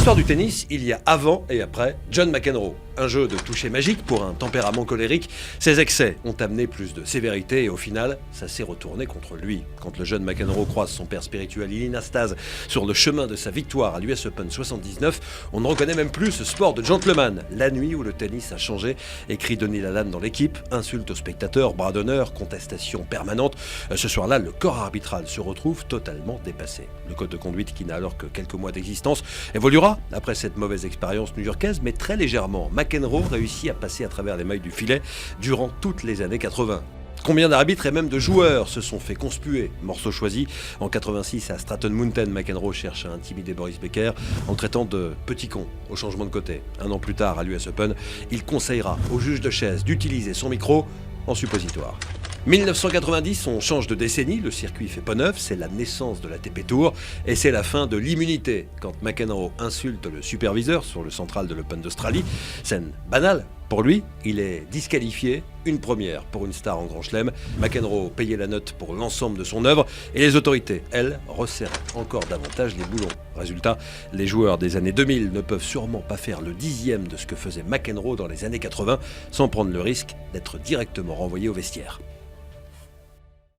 l'histoire du tennis, il y a avant et après John McEnroe. Un jeu de toucher magique pour un tempérament colérique. Ses excès ont amené plus de sévérité et au final, ça s'est retourné contre lui. Quand le jeune McEnroe croise son père spirituel Ilie Nastase sur le chemin de sa victoire à l'US Open 79, on ne reconnaît même plus ce sport de gentleman. La nuit où le tennis a changé, écrit Denis Lalanne dans l'équipe, insulte aux spectateurs, bras d'honneur, contestation permanente. Ce soir-là, le corps arbitral se retrouve totalement dépassé. Le code de conduite, qui n'a alors que quelques mois d'existence, évoluera après cette mauvaise expérience new-yorkaise, mais très légèrement. McEnroe réussit à passer à travers les mailles du filet durant toutes les années 80. Combien d'arbitres et même de joueurs se sont fait conspuer? Morceau choisi en 86 à Stratton Mountain, McEnroe cherche à intimider Boris Becker en le traitant de petit con au changement de côté. Un an plus tard à l'US Open, il conseillera au juge de chaise d'utiliser son micro en suppositoire. 1990, on change de décennie, le circuit fait peau neuve, c'est la naissance de la TP Tour et c'est la fin de l'immunité quand McEnroe insulte le superviseur sur le central de l'Open d'Australie. Scène banale. Pour lui, il est disqualifié, une première pour une star en Grand Chelem. McEnroe payait la note pour l'ensemble de son œuvre et les autorités, elles, resserrent encore davantage les boulons. Résultat, les joueurs des années 2000 ne peuvent sûrement pas faire le 10e de ce que faisait McEnroe dans les années 80 sans prendre le risque d'être directement renvoyés au vestiaire.